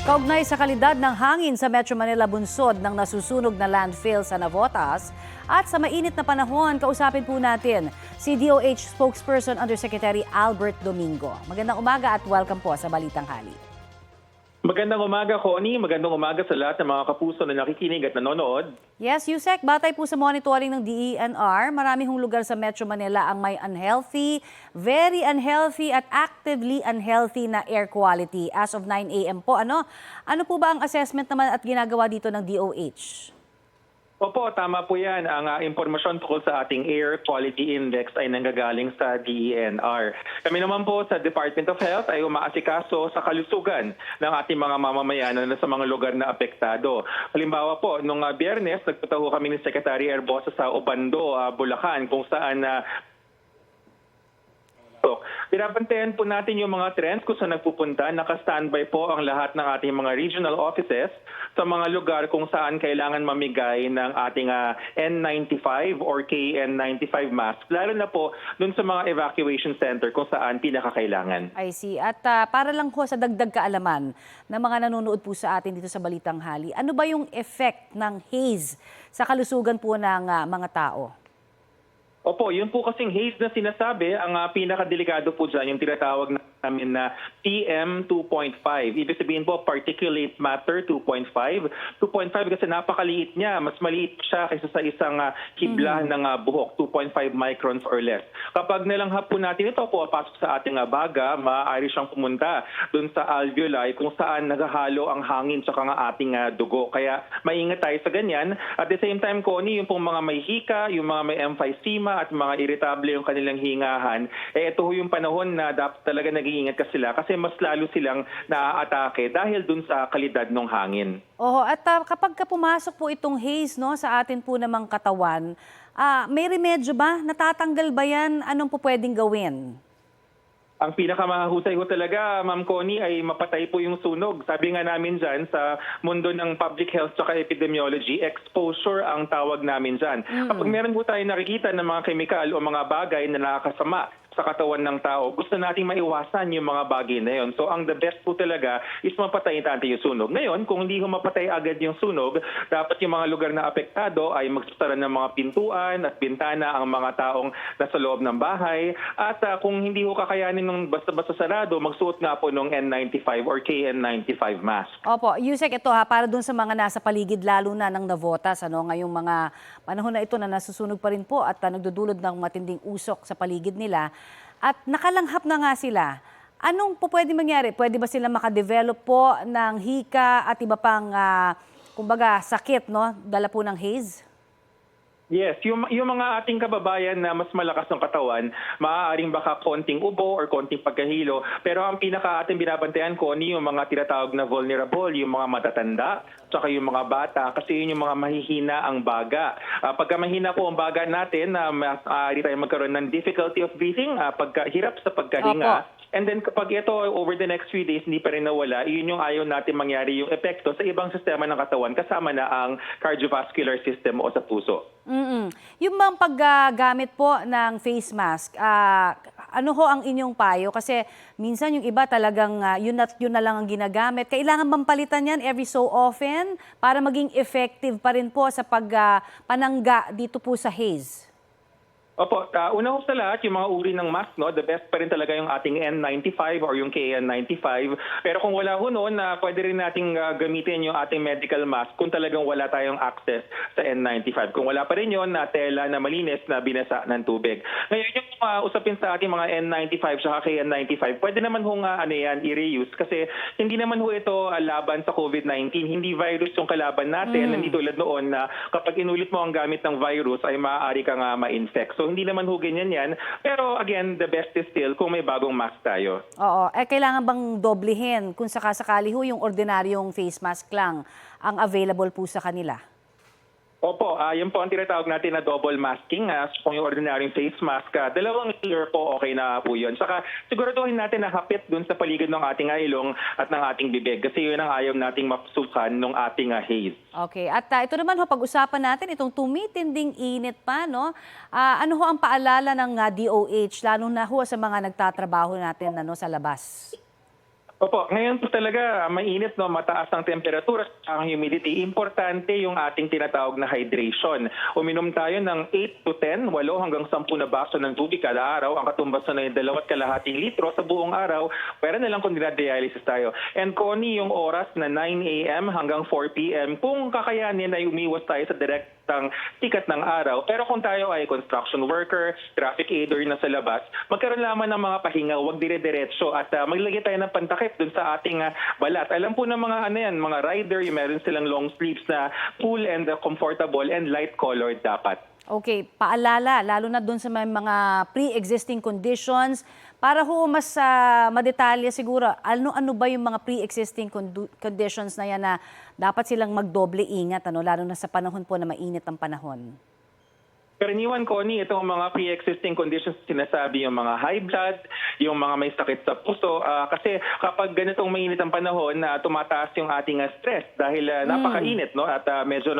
Kaugnay sa kalidad ng hangin sa Metro Manila bunsod ng nasusunog na landfill sa Navotas at sa mainit na panahon, kausapin po natin si DOH spokesperson Undersecretary Albert Domingo. Magandang umaga at welcome po sa Balitang Hali. Magandang umaga, Connie. Magandang umaga sa lahat ng mga kapuso na nakikinig at nanonood. Yes, Yusek, batay po sa monitoring ng DENR, marami hong lugar sa Metro Manila ang may unhealthy, very unhealthy at actively unhealthy na air quality as of 9 a.m. po. Ano po ba ang assessment naman at ginagawa dito ng DOH? Opo, tama po yan. Ang impormasyon tungkol sa ating Air Quality Index ay nanggagaling sa DENR. Kami naman po sa Department of Health ay umaasikaso sa kalusugan ng ating mga mamamayan na sa mga lugar na apektado. Halimbawa po, nung Biyernes, nagpataho kami ni Secretary Herbosa sa Obando, Bulacan, kung saan binabantayan po natin yung mga trends kung saan nagpupunta. Naka-standby po ang lahat ng ating mga regional offices sa mga lugar kung saan kailangan mamigay ng ating N95 or KN95 mask. Lalo na po dun sa mga evacuation center kung saan pinakakailangan. I see. At para lang po sa dagdag kaalaman ng mga nanonood po sa atin dito sa Balitang Hali, ano ba yung effect ng haze sa kalusugan po ng mga tao? Opo, yun po kasing haze na sinasabi, ang pinakadelikado po dyan, yung tinatawag namin na PM2.5. Ibig sabihin po, particulate matter 2.5. 2.5 kasi napakaliit niya. Mas maliit siya kaysa sa isang kibla ng buhok, 2.5 microns or less. Kapag nalanghap po natin ito po, pasok sa ating baga, maaari siyang pumunta dun sa alveoli kung saan naghahalo ang hangin sa ating dugo. Kaya maingat tayo sa ganyan. At the same time, Connie, yung pong mga may hika, yung mga may emphysema, at mga irritable yung kanilang hingahan, ito yung panahon na dapat talaga nag-iingat ka sila kasi mas lalo silang naaatake dahil dun sa kalidad ng hangin. Oo, at kapag pumasok po itong haze sa atin po namang katawan, may remedyo ba? Natatanggal ba yan? Anong po pwedeng gawin? Ang pinakamahusay ko talaga, Ma'am Connie, ay mapatay po yung sunog. Sabi nga namin dyan sa mundo ng public health at epidemiology, exposure ang tawag namin dyan. Kapag meron po tayo nakikita ng mga kemikal o mga bagay na nakakasama sa katawan ng tao, gusto nating maiwasan yung mga bagay na yun. So ang the best po talaga is mapatay natin yung sunog. Ngayon, kung hindi ko mapatay agad yung sunog, dapat yung mga lugar na apektado ay magsasara ng mga pintuan at bintana ang mga taong nasa loob ng bahay. At kung hindi ko kakayanin ng basta-basta sarado, magsuot nga po ng N95 or KN95 mask. Opo, Yusek, ito para dun sa mga nasa paligid lalo na ng Navotas, ngayong mga panahon na ito na nasusunog pa rin po at nagdudulot ng matinding usok sa paligid nila. At nakalanghap na nga sila. Anong po pwede mangyari? Pwede ba sila makadevelop po ng hika at iba pang, kumbaga, sakit, dala po ng haze? Yes, yung mga ating kababayan na mas malakas ng katawan, maaaring baka konting ubo or konting pagkahilo. Pero ang pinaka ating binabantayan ko, yung mga tinatawag na vulnerable, yung mga matatanda, tsaka yung mga bata, kasi yun yung mga mahihina ang baga. Pagka mahina po ang baga natin, maaari tayo magkaroon ng difficulty of breathing, pagkahirap sa pagkahinga. Opo. And then kapag ito over the next few days hindi pa rin nawala, yun yung ayaw natin mangyari yung epekto sa ibang sistema ng katawan kasama na ang cardiovascular system o sa puso. Yung bang paggamit po ng face mask, ano ho ang inyong payo? Kasi minsan yung iba talagang yun na lang ang ginagamit. Kailangan bang palitan yan every so often para maging effective pa rin po sa panangga dito po sa haze? Opo, una ho sa lahat, yung mga uri ng mask, the best pa rin talaga yung ating N95 or yung KN95. Pero kung wala ho noon, pwede rin nating gamitin yung ating medical mask kung talagang wala tayong access sa N95. Kung wala pa rin yun, tela na malinis na binasa ng tubig. Ngayon, yung usapin sa ating mga N95 at KN95, pwede naman ho i-reuse kasi hindi naman ho ito laban sa COVID-19. Hindi virus yung kalaban natin. Hindi tulad noon na kapag inulit mo ang gamit ng virus ay maaari kang ma-infect. So hindi naman ho ganyan yan. Pero again, the best is still kung may bagong mask tayo. Oo. Kailangan bang doblehin kung sakasakali ho yung ordinaryong face mask lang ang available po sa kanila? Opo, yun po ang tinatawag natin na double masking. Kung yung ordinary face mask, dalawang layer po okay na po yun. Saka siguraduhin natin na hapit dun sa paligid ng ating ilong at ng ating bibig kasi yun ang ayaw nating mapasukan ng ating haze. Okay, at ito naman pag-usapan natin itong tumitinding init pa, ano ho ang paalala ng DOH, lalo na ho sa mga nagtatrabaho natin sa labas? Opo, ngayon po talaga mainit, no, mataas ang temperatura at ang humidity. Importante yung ating tinatawag na hydration. Uminom tayo ng 8 to 10, 8 hanggang 10 na baso ng tubig kada araw. Ang katumbas na yung 2.5 litro sa buong araw. Pwera na lang kung dinadialysis tayo. And Connie, yung oras na 9 a.m. hanggang 4 p.m., kung kakayanin ay umiwas tayo sa direktang sikat ng araw. Pero kung tayo ay construction worker, traffic aider na sa labas, magkaroon lamang ng mga pahinga, huwag dire-diretso at maglagay tayo ng pantakip dun sa ating balat. Alam po ng mga mga rider, yung meron silang long sleeves na cool and comfortable and light colored dapat. Okay, paalala, lalo na dun sa may mga pre-existing conditions, para ho mas madetalye siguro, ano ba yung mga pre-existing conditions na yan na dapat silang magdoble ingat, lalo na sa panahon po na mainit ang panahon? Karaniwan, Connie, itong mga pre-existing conditions sinasabi, yung mga high blood, yung mga may sakit sa puso. Kasi kapag ganitong mainit ang panahon, tumataas yung ating stress dahil napakainit, no? At medyo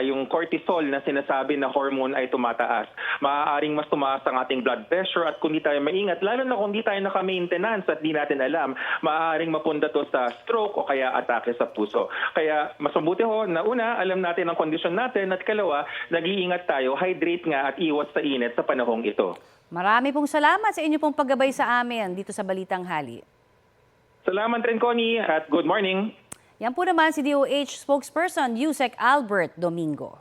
yung cortisol na sinasabi na hormone ay tumataas. Maaaring mas tumaas ang ating blood pressure at kung di tayo maingat, lalo na kung di tayo naka-maintenance at di natin alam, maaaring mapunta to sa stroke o kaya atake sa puso. Kaya mas mabuti ho na una, alam natin ang kondisyon natin at kalawa, nag-iingat tayo, hydrate nga at iwas sa init sa panahong ito. Marami pong salamat sa inyo pong paggabay sa amin dito sa Balitang Hali. Salamat rin, Connie, at good morning. Yan po naman si DOH spokesperson Yusek Albert Domingo.